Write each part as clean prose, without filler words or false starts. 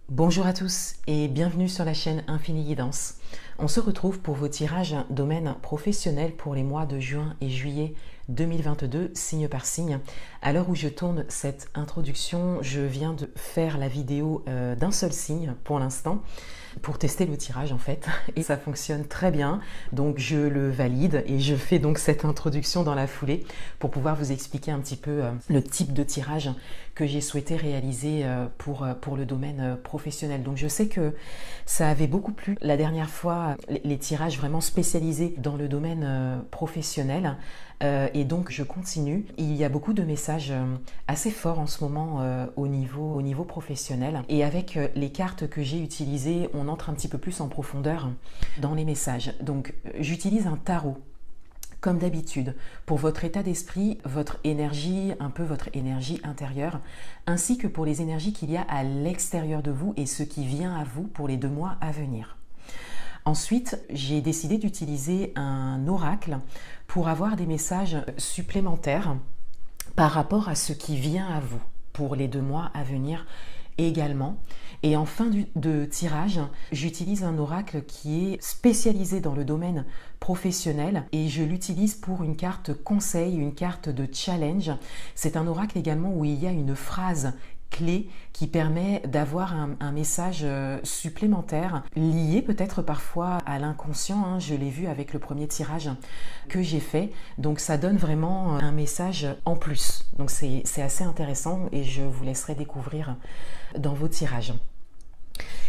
Bonjour à tous et bienvenue sur la chaîne Infini Guidance. On se retrouve pour vos tirages domaine professionnel pour les mois de juin et juillet 2022, signe par signe. À l'heure où je tourne cette introduction, je viens de faire la vidéo d'un seul signe pour l'instant, pour tester le tirage en fait, et ça fonctionne très bien, donc je le valide et je fais donc cette introduction dans la foulée pour pouvoir vous expliquer un petit peu le type de tirage que j'ai souhaité réaliser pour le domaine professionnel. Donc je sais que ça avait beaucoup plu la dernière fois, les tirages vraiment spécialisés dans le domaine professionnel. Et donc je continue. Il y a beaucoup de messages assez forts en ce moment au niveau professionnel. Et avec les cartes que j'ai utilisées, on entre un petit peu plus en profondeur dans les messages. Donc j'utilise un tarot. Comme d'habitude, pour votre état d'esprit, votre énergie, un peu votre énergie intérieure, ainsi que pour les énergies qu'il y a à l'extérieur de vous et ce qui vient à vous pour les 2 mois à venir. Ensuite, j'ai décidé d'utiliser un oracle pour avoir des messages supplémentaires par rapport à ce qui vient à vous pour les 2 mois à venir également. Et en fin de tirage, j'utilise un oracle qui est spécialisé dans le domaine professionnel et je l'utilise pour une carte conseil, une carte de challenge. C'est un oracle également où il y a une phrase clé qui permet d'avoir un message supplémentaire lié peut-être parfois à l'inconscient, je l'ai vu avec le premier tirage que j'ai fait, donc ça donne vraiment un message en plus, donc c'est assez intéressant et je vous laisserai découvrir dans vos tirages.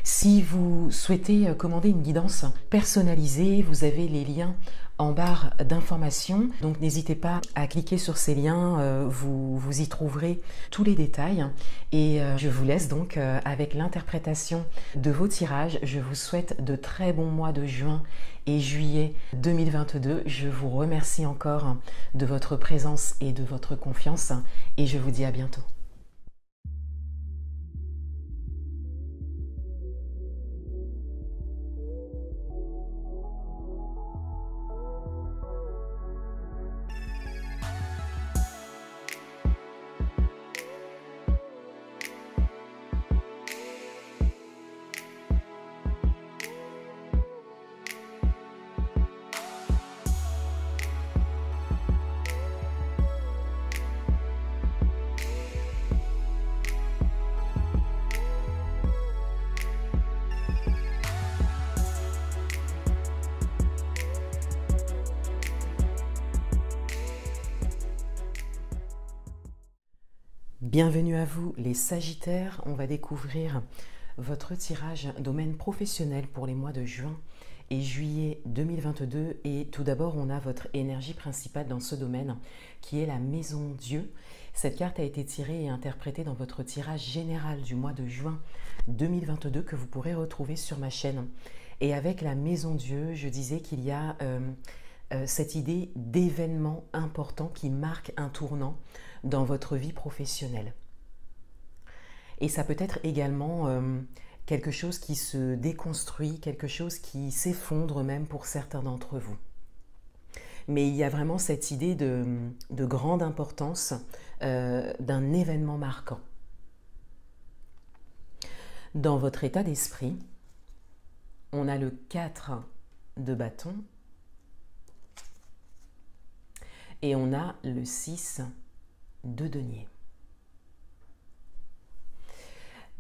Si vous souhaitez commander une guidance personnalisée, vous avez les liens en barre d'informations. Donc n'hésitez pas à cliquer sur ces liens, vous y trouverez tous les détails. Et je vous laisse donc avec l'interprétation de vos tirages. Je vous souhaite de très bons mois de juin et juillet 2022. Je vous remercie encore de votre présence et de votre confiance et je vous dis à bientôt. Bienvenue à vous les Sagittaires, on va découvrir votre tirage domaine professionnel pour les mois de juin et juillet 2022 et tout d'abord on a votre énergie principale dans ce domaine qui est la Maison Dieu. Cette carte a été tirée et interprétée dans votre tirage général du mois de juin 2022 que vous pourrez retrouver sur ma chaîne. Et avec la Maison Dieu, je disais qu'il y a cette idée d'événement important qui marque un tournant dans votre vie professionnelle. Et ça peut être également quelque chose qui se déconstruit, quelque chose qui s'effondre même pour certains d'entre vous. Mais il y a vraiment cette idée de grande importance d'un événement marquant. Dans votre état d'esprit, on a le 4 de bâton et on a le 6 de denier.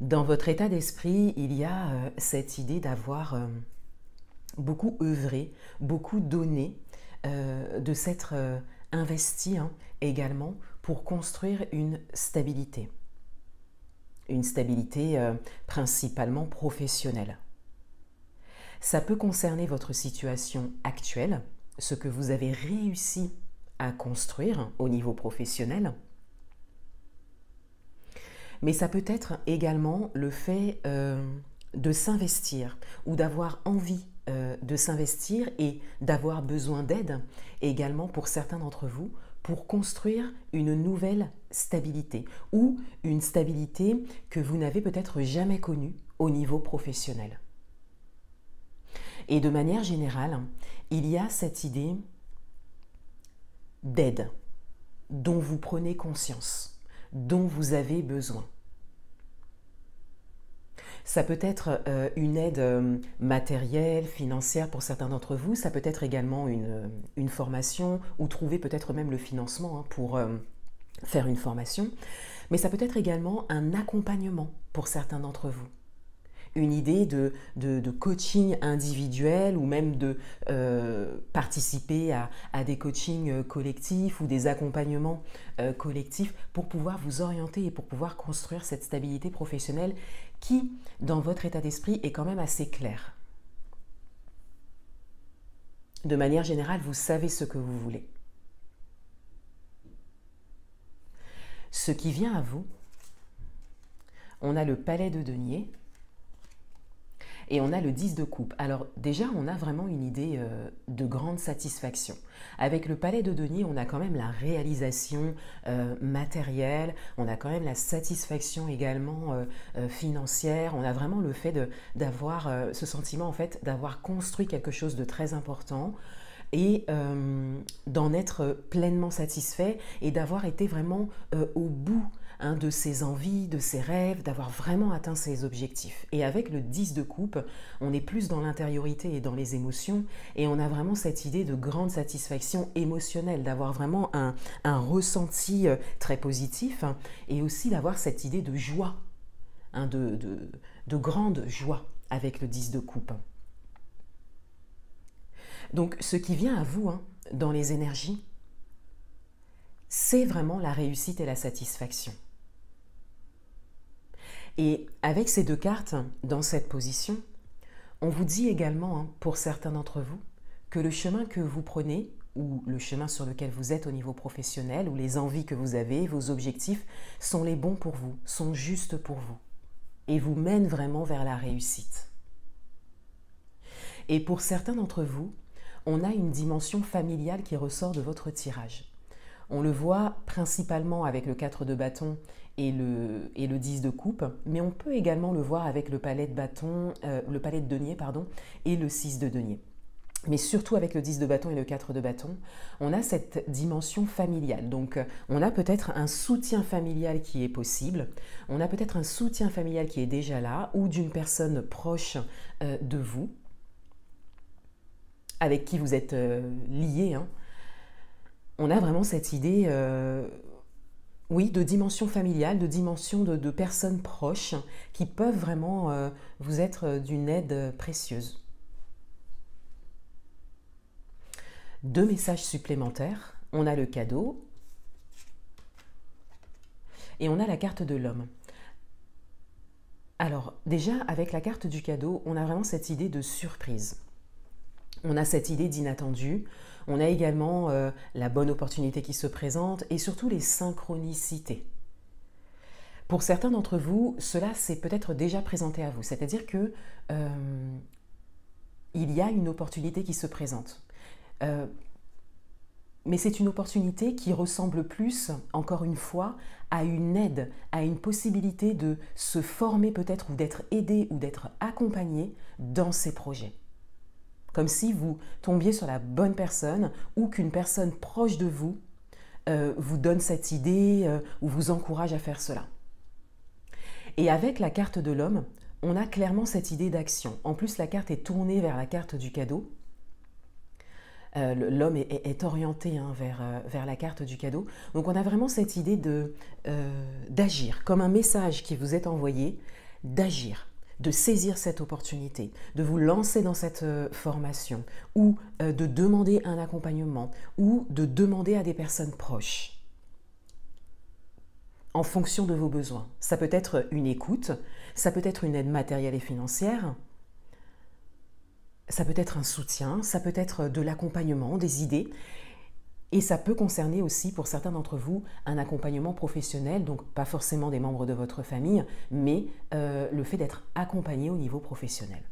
Dans votre état d'esprit, il y a cette idée d'avoir beaucoup œuvré, beaucoup donné, de s'être investi également pour construire une stabilité principalement professionnelle. Ça peut concerner votre situation actuelle, ce que vous avez réussi à construire au niveau professionnel, mais ça peut être également le fait de s'investir ou d'avoir envie de s'investir et d'avoir besoin d'aide également pour certains d'entre vous pour construire une nouvelle stabilité ou une stabilité que vous n'avez peut-être jamais connue au niveau professionnel. Et de manière générale, il y a cette idée d'aide dont vous prenez conscience, dont vous avez besoin. Ça peut être une aide matérielle, financière pour certains d'entre vous. Ça peut être également une formation ou trouver peut-être même le financement pour faire une formation. Mais ça peut être également un accompagnement pour certains d'entre vous. Une idée de coaching individuel ou même de participer à des coachings collectifs ou des accompagnements collectifs pour pouvoir vous orienter et pour pouvoir construire cette stabilité professionnelle qui, dans votre état d'esprit, est quand même assez claire. De manière générale, vous savez ce que vous voulez. Ce qui vient à vous, on a le palais de denier et on a le 10 de coupe. Alors déjà, on a vraiment une idée de grande satisfaction. Avec le palais de denier, on a quand même la réalisation matérielle, on a quand même la satisfaction également financière, on a vraiment le fait d'avoir ce sentiment en fait d'avoir construit quelque chose de très important et d'en être pleinement satisfait et d'avoir été vraiment au bout de ses envies, de ses rêves, d'avoir vraiment atteint ses objectifs. Et avec le 10 de coupe, on est plus dans l'intériorité et dans les émotions et on a vraiment cette idée de grande satisfaction émotionnelle, d'avoir vraiment un ressenti très positif et aussi d'avoir cette idée de joie, de grande joie avec le 10 de coupe. Donc ce qui vient à vous dans les énergies, c'est vraiment la réussite et la satisfaction. Et avec ces deux cartes, dans cette position, on vous dit également, pour certains d'entre vous, que le chemin que vous prenez, ou le chemin sur lequel vous êtes au niveau professionnel, ou les envies que vous avez, vos objectifs, sont les bons pour vous, sont justes pour vous, et vous mènent vraiment vers la réussite. Et pour certains d'entre vous, on a une dimension familiale qui ressort de votre tirage. On le voit principalement avec le 4 de bâton et le 10 de coupe, mais on peut également le voir avec le palais de bâton, le palais de denier et le 6 de denier. Mais surtout avec le 10 de bâton et le 4 de bâton, on a cette dimension familiale. Donc on a peut-être un soutien familial qui est possible, on a peut-être un soutien familial qui est déjà là, ou d'une personne proche de vous, avec qui vous êtes lié. On a vraiment cette idée, oui, de dimension familiale, de dimension de personnes proches qui peuvent vraiment vous être d'une aide précieuse. Deux messages supplémentaires. On a le cadeau et on a la carte de l'homme. Alors déjà, avec la carte du cadeau, on a vraiment cette idée de surprise. On a cette idée d'inattendu, on a également la bonne opportunité qui se présente et surtout les synchronicités. Pour certains d'entre vous, cela s'est peut-être déjà présenté à vous, c'est-à-dire que il y a une opportunité qui se présente. Mais c'est une opportunité qui ressemble plus, encore une fois, à une aide, à une possibilité de se former peut-être ou d'être aidé ou d'être accompagné dans ces projets. Comme si vous tombiez sur la bonne personne ou qu'une personne proche de vous vous donne cette idée ou vous encourage à faire cela. Et avec la carte de l'homme, on a clairement cette idée d'action. En plus, la carte est tournée vers la carte du cadeau. L'homme est orienté vers la carte du cadeau. Donc on a vraiment cette idée d'agir, comme un message qui vous est envoyé, d'agir, de saisir cette opportunité, de vous lancer dans cette formation ou de demander un accompagnement ou de demander à des personnes proches en fonction de vos besoins. Ça peut être une écoute, ça peut être une aide matérielle et financière, ça peut être un soutien, ça peut être de l'accompagnement, des idées. Et ça peut concerner aussi, pour certains d'entre vous, un accompagnement professionnel, donc pas forcément des membres de votre famille, mais le fait d'être accompagné au niveau professionnel.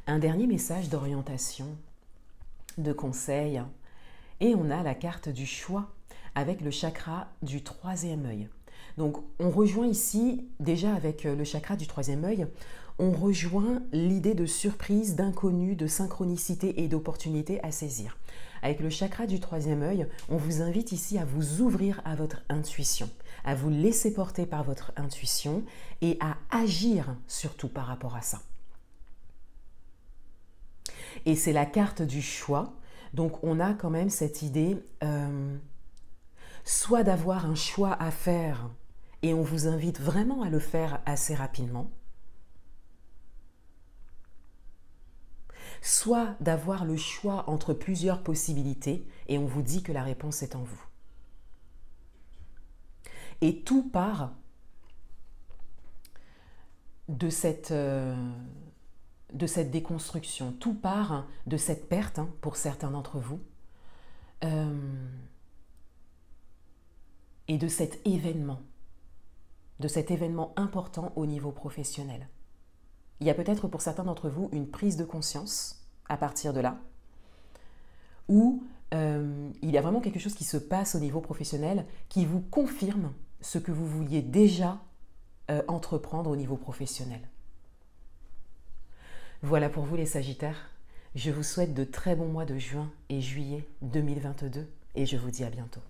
Un dernier message d'orientation, de conseil, et on a la carte du choix avec le chakra du troisième œil. Donc on rejoint ici, déjà avec le chakra du troisième œil, on rejoint l'idée de surprise, d'inconnu, de synchronicité et d'opportunité à saisir. Avec le chakra du troisième œil, on vous invite ici à vous ouvrir à votre intuition, à vous laisser porter par votre intuition et à agir surtout par rapport à ça. Et c'est la carte du choix. Donc on a quand même cette idée soit d'avoir un choix à faire et on vous invite vraiment à le faire assez rapidement, soit d'avoir le choix entre plusieurs possibilités et on vous dit que la réponse est en vous. Et tout part de cette déconstruction, tout part de cette perte, pour certains d'entre vous, et de cet événement important au niveau professionnel. Il y a peut-être pour certains d'entre vous une prise de conscience à partir de là, où il y a vraiment quelque chose qui se passe au niveau professionnel qui vous confirme ce que vous vouliez déjà entreprendre au niveau professionnel. Voilà pour vous les Sagittaires. Je vous souhaite de très bons mois de juin et juillet 2022 et je vous dis à bientôt.